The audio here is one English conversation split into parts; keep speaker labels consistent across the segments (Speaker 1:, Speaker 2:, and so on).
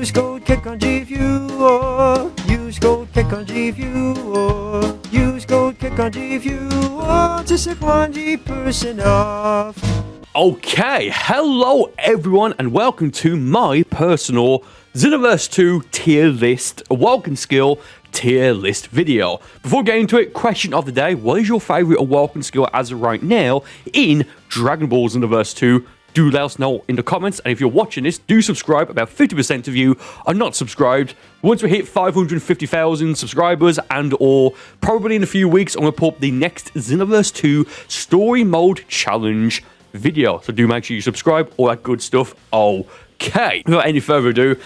Speaker 1: use code KickOnG if you or use code KickOnG if you or use code KickOnG if you want to save 1% off.
Speaker 2: Okay, hello everyone and welcome to my personal Xenoverse 2 tier list, Awoken skill tier list video. Before getting into it, question of the day: what is your favorite Awoken skill as of right now in Dragon Ball Xenoverse 2? Do let us know in the comments, and if you're watching this, do subscribe. About 50% of you are not subscribed. Once we hit 550,000 subscribers, and or probably in a few weeks, I'm going to put up the next Xenoverse 2 story mode challenge video. So do make sure you subscribe, all that good stuff. Okay, without any further ado,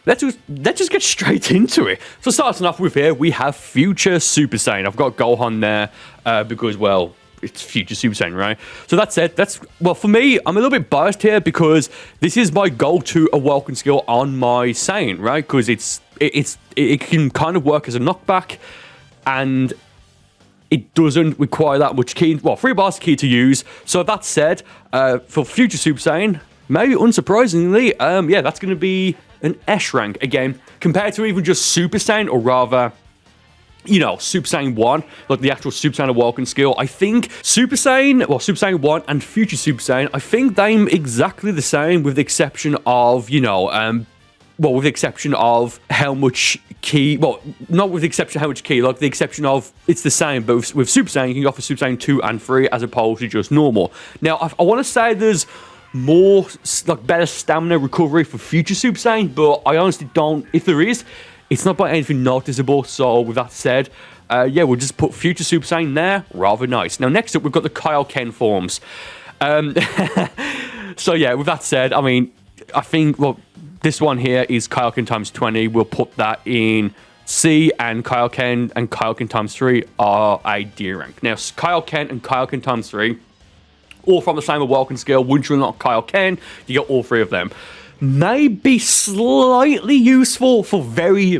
Speaker 2: let's just get straight into it. So starting off with here, we have Future Super Saiyan. I've got Gohan there because, well, it's Future Super Saiyan, right? So that said, well, for me, I'm a little bit biased here because this is my go-to Awoken skill on my Saiyan, right? Because it can kind of work as a knockback, and it doesn't require that much key. Well, 3 bars key to use. So that said, for Future Super Saiyan, maybe unsurprisingly, yeah, that's going to be an S rank again, compared to even just Super Saiyan, or rather, you know, Super Saiyan 1, like the actual Super Saiyan Awoken skill. I think Super Saiyan 1 and Future Super Saiyan, I think they're exactly the same, with the exception of, you know, well, with the exception of how much key, well, not with the exception of how much key, like the exception of it's the same, but with Super Saiyan, you can go for Super Saiyan 2 and 3 as opposed to just normal. Now, I want to say there's more, like, better stamina recovery for Future Super Saiyan, but I honestly don't. If there is, it's not by anything noticeable. So with that said, yeah, we'll just put Future Super Saiyan there. Rather nice. Now, next up, we've got the Kaioken forms. So yeah, with that said, I mean, I think, well, this one here is Kaioken times 20. We'll put that in C, and Kaioken times 3 are a D rank. Now, Kaioken and Kaioken times 3, all from the same Awoken skill. Once you unlock Kaioken, you get all 3 of them. May be slightly useful for very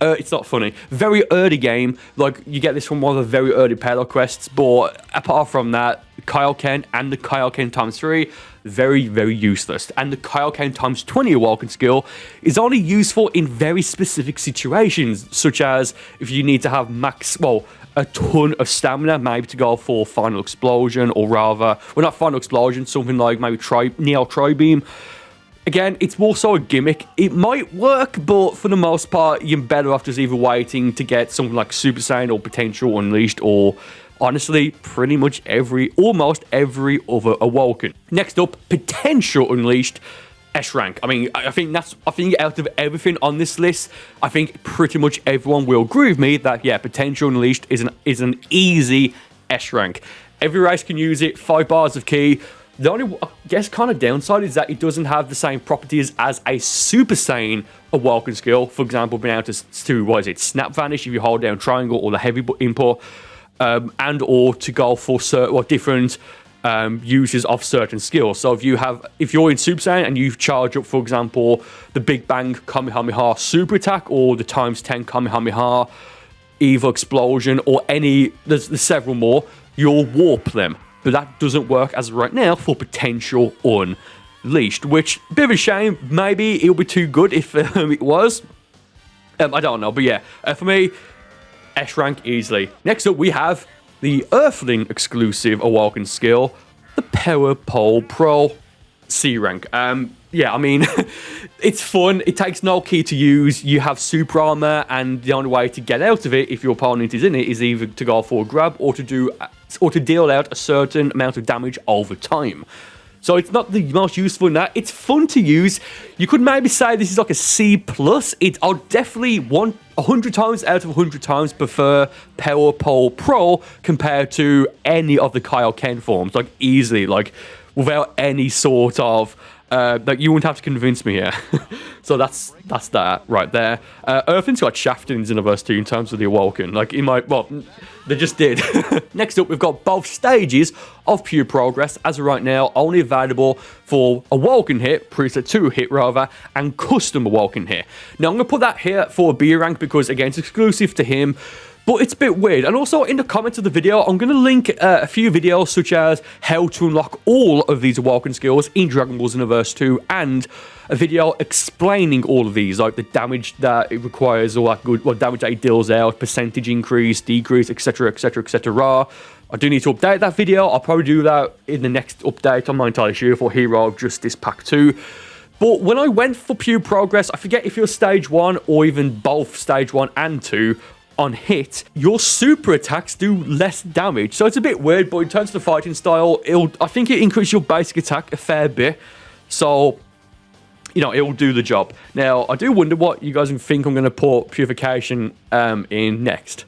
Speaker 2: it's not funny, very early game. Like, you get this from one of the very early parallel quests, but apart from that, Kaioken and the Kaioken times 3, very useless. And the Kaioken times 20 Awoken skill is only useful in very specific situations, such as if you need to have a ton of stamina, maybe to go for Final Explosion, or rather, well, not Final Explosion, something like maybe Neo Tri-Beam. Again, it's more so a gimmick. It might work, but for the most part, you're better off just either waiting to get something like Super Saiyan or Potential Unleashed, or honestly, pretty much almost every other Awoken. Next up, Potential Unleashed, S rank. I mean, I think out of everything on this list, I think pretty much everyone will agree with me that, yeah, Potential Unleashed is an easy S rank. Every race can use it, 5 bars of key. The only, I guess, kind of downside is that it doesn't have the same properties as a Super Saiyan Awoken skill. For example, being able to what is it, Snap Vanish if you hold down triangle or the heavy input, and or to go for different uses of certain skills. So if you're in Super Saiyan and you charge up, for example, the Big Bang Kamehameha Super Attack, or the times 10 Kamehameha Evil Explosion, or there's several more, you'll warp them. But that doesn't work as of right now for Potential Unleashed, which, bit of a shame. Maybe it'll be too good if it was. I don't know, but yeah, for me, S rank easily. Next up, we have the Earthling exclusive Awoken skill, the Power Pole Pro, C rank. Yeah, I mean, it's fun. It takes no key to use. You have super armor, and the only way to get out of it, if your opponent is in it, is either to go for a grab or to deal out a certain amount of damage over time. So it's not the most useful in that. It's fun to use. You could maybe say this is like a C+. I'll definitely 100 times out of 100 times prefer Power Pole Pro compared to any of the Kaioken forms. Like, easily, like, without any sort of like, you wouldn't have to convince me here. So that's that right there. Earthlings got shafted in Xenoverse 2 in terms of the Awoken. Like, well, they just did. Next up, we've got both stages of Pure Progress, as of right now, only available for Awoken hit, Preset 2 hit rather, and Custom Awoken hit. Now, I'm going to put that here for a B rank because, again, it's exclusive to him. But it's a bit weird. And also in the comments of the video, I'm going to link a few videos such as how to unlock all of these Awoken skills in Dragon Ball Xenoverse 2, and a video explaining all of these, like the damage that it requires, or like what damage that it deals out, percentage increase, decrease, etc, etc, etc. I do need to update that video. I'll probably do that in the next update. I'm not entirely sure for Hero of Justice Pack 2. But when I went for pure progress, I forget if you're stage 1 or even both stage 1 and 2, on hit, your super attacks do less damage. So it's a bit weird, but in terms of the fighting style, I think it increases your basic attack a fair bit. So, you know, it will do the job. Now, I do wonder what you guys think I'm going to put Purification in next.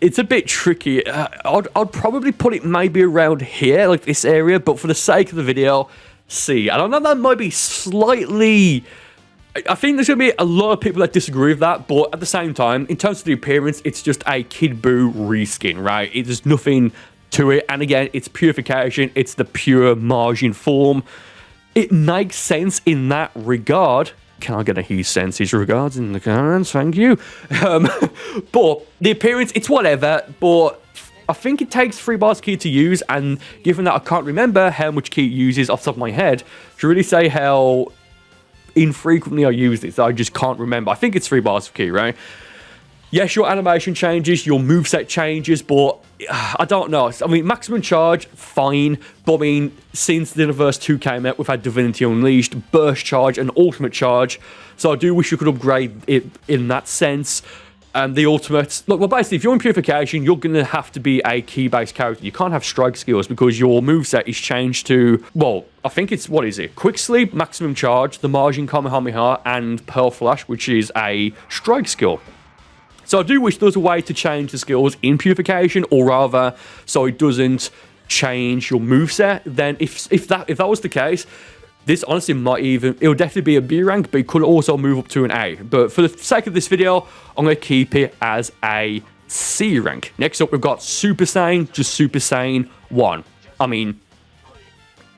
Speaker 2: It's a bit tricky. I'd probably put it maybe around here, like this area, but for the sake of the video, C. And I know that might be slightly... I think there's going to be a lot of people that disagree with that, but at the same time, in terms of the appearance, it's just a Kid Buu reskin, right? There's nothing to it, and again, it's Purification, it's the pure Margin form. It makes sense in that regard. Can I get a he sends his regards in the comments? Thank you. But the appearance, it's whatever, but I think it takes 3 bars of key to use, and given that I can't remember how much key it uses off the top of my head, to really say how infrequently I use it, so I just can't remember. I think it's 3 bars of key, right? Yes, your animation changes, your moveset changes, but I don't know. I mean, maximum charge, fine, but I mean, since Xenoverse 2 came out, we've had Divinity Unleashed, Burst Charge, and Ultimate Charge, so I do wish you could upgrade it in that sense. The ultimates, look, well, basically, if you're in Purification, you're going to have to be a key-based character. You can't have strike skills because your moveset is changed to, well, I think it's, what is it? Quick Sleep, Maximum Charge, the Margin Kamehameha, and Pearl Flash, which is a strike skill. So I do wish there was a way to change the skills in Purification, or rather, so it doesn't change your moveset. Then if that was the case, this honestly might even, it'll definitely be a B rank, but it could also move up to an A. But for the sake of this video, I'm going to keep it as a C rank. Next up, we've got Super Saiyan, just Super Saiyan 1. I mean,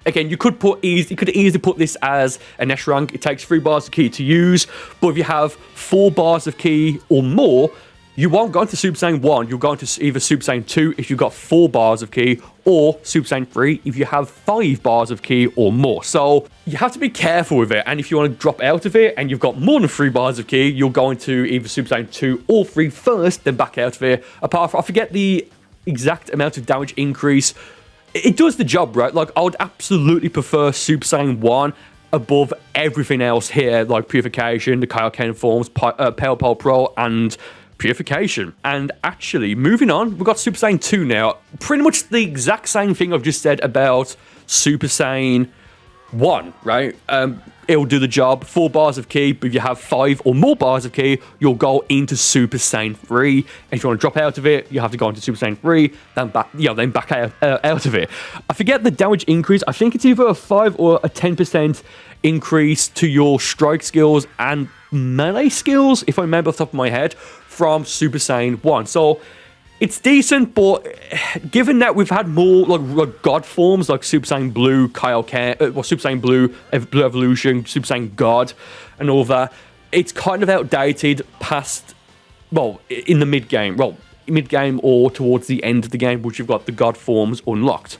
Speaker 2: again, you could easily put this as an S rank. It takes 3 bars of key to use, but if you have 4 bars of key or more, you won't go into Super Saiyan 1, you'll go into either Super Saiyan 2 if you've got 4 bars of key, or Super Saiyan 3 if you have 5 bars of key or more. So you have to be careful with it, and if you want to drop out of it and you've got more than 3 bars of key, you'll go into either Super Saiyan 2 or 3 first, then back out of it. Apart from, I forget the exact amount of damage increase. It does the job, right? Like, I would absolutely prefer Super Saiyan 1 above everything else here, like Purification, the Kaioken forms, Power Pro, and Purification. And actually, moving on, we've got Super Saiyan 2 now. Pretty much the exact same thing I've just said about Super Saiyan 1, right? It'll do the job. 4 bars of key, but if you have 5 or more bars of key, you'll go into Super Saiyan 3. And if you want to drop out of it, you have to go into Super Saiyan 3, then back out of it. I forget the damage increase. I think it's either a 5 or a 10% increase to your strike skills and melee skills, if I remember off the top of my head, from Super Saiyan 1. So it's decent, but given that we've had more like God forms like Super Saiyan Blue, Kaioken, Super Saiyan Blue, Blue Evolution, Super Saiyan God, and all that, it's kind of outdated past, well, in the mid-game. Well, mid-game or towards the end of the game, which you've got the God forms unlocked.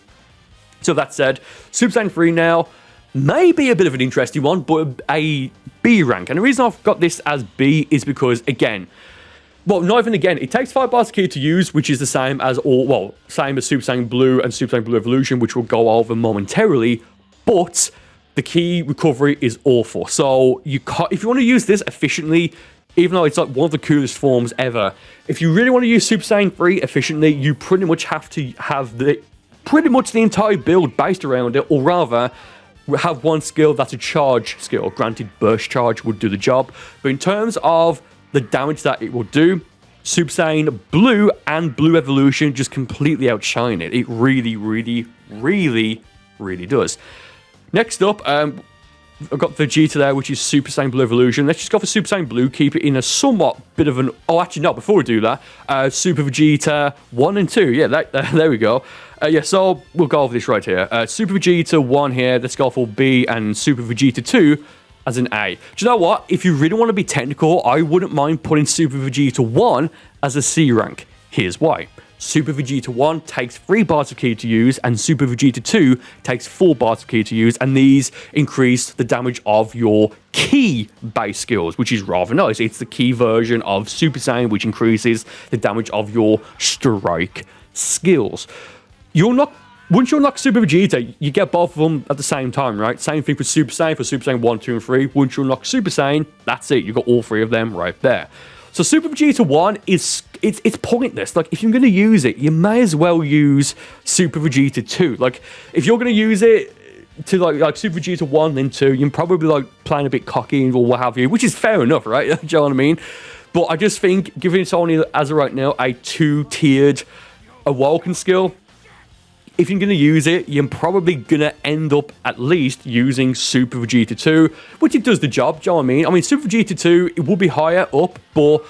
Speaker 2: So that said, Super Saiyan 3 now may be a bit of an interesting one, but a B rank. And the reason I've got this as B is because, again, well, not even again, it takes 5 bars of key to use, which is the same as same as Super Saiyan Blue and Super Saiyan Blue Evolution, which we'll go over momentarily, but the key recovery is awful. So if you want to use this efficiently, even though it's like one of the coolest forms ever, if you really want to use Super Saiyan 3 efficiently, you pretty much have to have pretty much the entire build based around it, or rather, have one skill that's a charge skill. Granted, Burst Charge would do the job, but in terms of the damage that it will do, Super Saiyan Blue and Blue Evolution just completely outshine it. It really, really, really, really does. Next up, I've got Vegeta there, which is Super Saiyan Blue Evolution. Let's just go for Super Saiyan Blue, keep it in a somewhat bit of an... Oh, actually, no, before we do that, Super Vegeta 1 and 2. Yeah, there we go. Yeah, so we'll go over this right here. Super Vegeta 1 here, let's go for B, and Super Vegeta 2, as an A. Do you know what? If you really want to be technical, I wouldn't mind putting Super Vegeta 1 as a C rank. Here's why. Super Vegeta 1 takes 3 bars of ki to use, and Super Vegeta 2 takes 4 bars of ki to use, and these increase the damage of your ki base skills, which is rather nice. It's the ki version of Super Saiyan, which increases the damage of your strike skills. Once you unlock Super Vegeta, you get both of them at the same time, right? Same thing for Super Saiyan 1, 2, and 3. Once you unlock Super Saiyan, that's it. You've got all 3 of them right there. So Super Vegeta 1 is it's pointless. Like, if you're going to use it, you may as well use Super Vegeta 2. Like, if you're going to use it to like Super Vegeta 1 then 2, you're probably like playing a bit cocky or what have you, which is fair enough, right? Do you know what I mean? But I just think, given it's only, as of right now, a 2-tiered Awoken skill, if you're going to use it, you're probably going to end up at least using Super Vegeta 2, which it does the job, do you know what I mean? I mean, Super Vegeta 2, it will be higher up, but,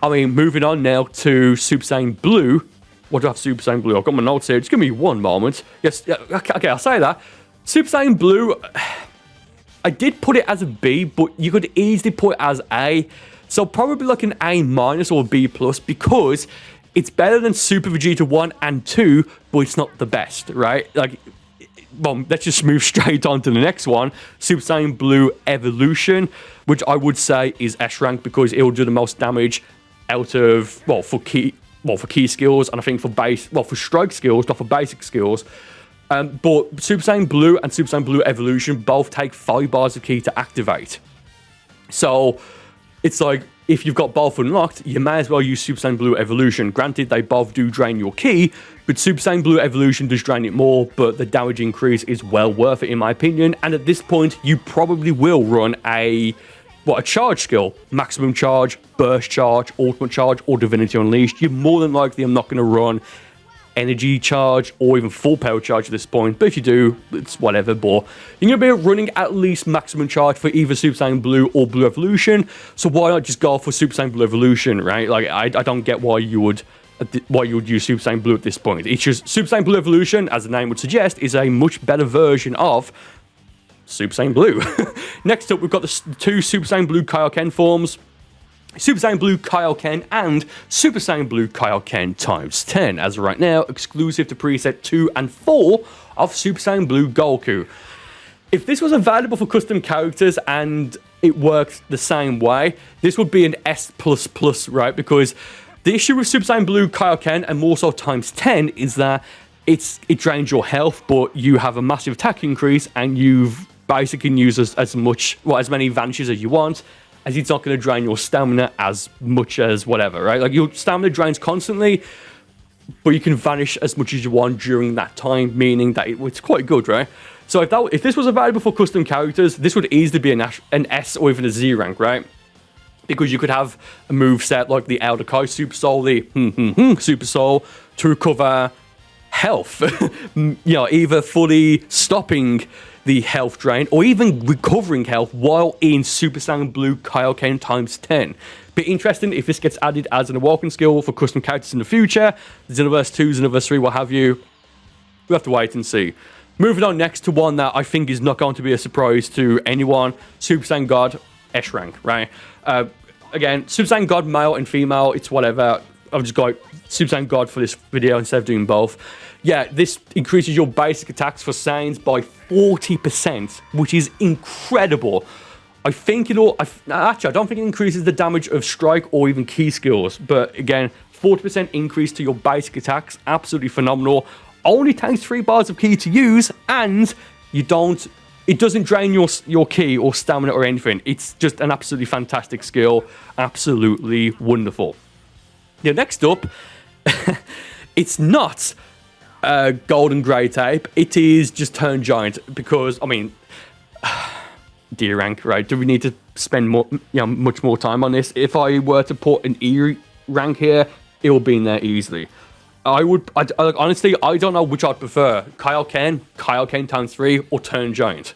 Speaker 2: I mean, moving on now to Super Saiyan Blue. What do I have Super Saiyan Blue? I've got my notes here. Just give me one moment. Yes, yeah, okay, I'll say that. Super Saiyan Blue, I did put it as a B, but you could easily put it as A. So probably like an A- or a B+, because it's better than Super Vegeta 1 and 2, but it's not the best, right? Like, well, let's just move straight on to the next one. Super Saiyan Blue Evolution, which I would say is S rank because it will do the most damage out of, for key skills, and I think for strike skills, not for basic skills. But Super Saiyan Blue and Super Saiyan Blue Evolution both take 5 bars of ki to activate. So it's like, if you've got both unlocked, you may as well use Super Saiyan Blue Evolution. Granted, they both do drain your ki, but Super Saiyan Blue Evolution does drain it more, but the damage increase is well worth it in my opinion. And at this point, you probably will run a charge skill. Maximum Charge, Burst Charge, Ultimate Charge, or Divinity Unleashed. You're more than likely not going to run Energy Charge or even Full Power Charge at this point, but if you do, it's whatever. But you're going to be running at least Maximum Charge for either Super Saiyan Blue or Blue Evolution, so why not just go for Super Saiyan Blue Evolution, right? Like, I don't get why you would use Super Saiyan Blue at this point. It's just Super Saiyan Blue Evolution, as the name would suggest, is a much better version of Super Saiyan Blue. Next up, we've got the 2 Super Saiyan Blue Kaioken forms. Super Saiyan Blue Kaioken and Super Saiyan Blue Kaioken times 10, as of right now, exclusive to preset 2 and 4 of Super Saiyan Blue Goku. If this was available for custom characters and it worked the same way, this would be an S++, right? Because the issue with Super Saiyan Blue Kaioken and more so times 10 is that it drains your health, but you have a massive attack increase, and you've basically can use as many vanishes as you want, as it's not going to drain your stamina as much as whatever, right? Like, your stamina drains constantly, but you can vanish as much as you want during that time, meaning that it's quite good, right? So if this was available for custom characters, this would easily be an S or even a Z rank, right? Because you could have a move set like the Elder Kai Super Soul, the Super Soul, to recover health. Either fully stopping the health drain, or even recovering health while in Super Saiyan Blue Kaioken times 10. Bit interesting if this gets added as an Awoken skill for custom characters in the future. Xenoverse 2, Xenoverse 3, what have you. We'll have to wait and see. Moving on next to one that I think is not going to be a surprise to anyone. Super Saiyan God S rank, right? Again, Super Saiyan God male and female, it's whatever. I've just got Super Saiyan God for this video instead of doing both. Yeah, this increases your basic attacks for Saiyans by 40%, which is incredible. I don't think it increases the damage of strike or even key skills, but again, 40% increase to your basic attacks, absolutely phenomenal. Only takes 3 bars of ki to use, and it doesn't drain your ki or stamina or anything. It's just an absolutely fantastic skill, absolutely wonderful. Now, next up, it's not golden grey tape, it is just turn giant, because, I mean, D rank, right? Do we need to spend much more time on this? If I were to put an E rank here, it will be in there easily. Honestly, I don't know which I'd prefer. Kaioken times 3, or turn giant.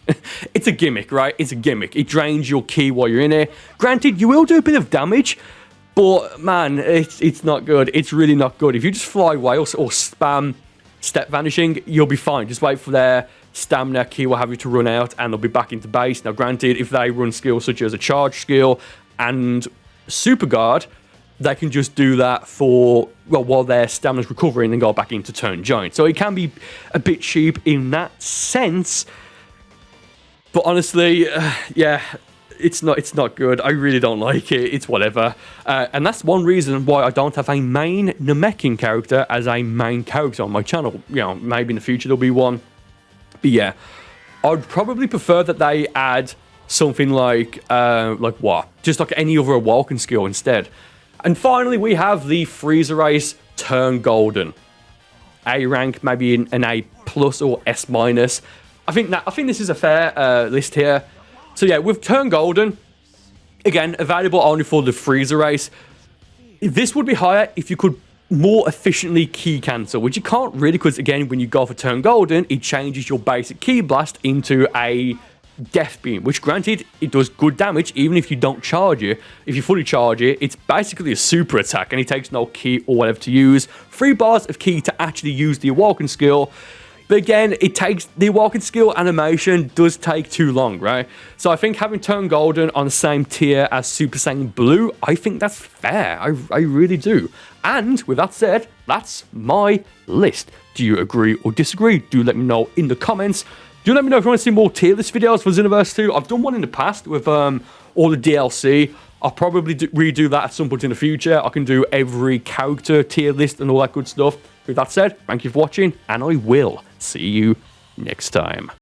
Speaker 2: It's a gimmick, right? It's a gimmick. It drains your ki while you're in it. Granted, you will do a bit of damage, but man, it's not good. It's really not good. If you just fly away or spam step vanishing, you'll be fine. Just wait for there stamina key will have you to run out and they'll be back into base. Now, granted, if they run skills such as a charge skill and super guard, they can just do that for, well, while their stamina's recovering and go back into turn joint. So it can be a bit cheap in that sense. But honestly, yeah, it's not good. I really don't like it. It's whatever. And that's one reason why I don't have a main Namekian character as a main character on my channel. You know, maybe in the future there'll be one. But yeah, I'd probably prefer that they add something like what? Just like any other Awoken skill instead. And finally, we have the Freezer Race Turn Golden. A rank, maybe an A plus or S minus. I think this is a fair list here. So yeah, with Turn Golden, again, available only for the Freezer Race. This would be higher if you could more efficiently key cancel, which you can't really, because again, when you go for Turn Golden, it changes your basic key blast into a Death Beam, which granted, it does good damage even if you don't charge it. If you fully charge it, it's basically a super attack and it takes no key or whatever to use. 3 bars of key to actually use the Awoken skill. But again, it takes the Awoken skill animation does take too long, right? So I think having Turn Golden on the same tier as Super Saiyan Blue, I think that's fair. I really do. And with that said, that's my list. Do you agree or disagree? Do let me know in the comments. Do let me know if you want to see more tier list videos for Xenoverse 2. I've done one in the past with all the DLC. I'll probably redo that at some point in the future. I can do every character tier list and all that good stuff. With that said, thank you for watching, and I will see you next time.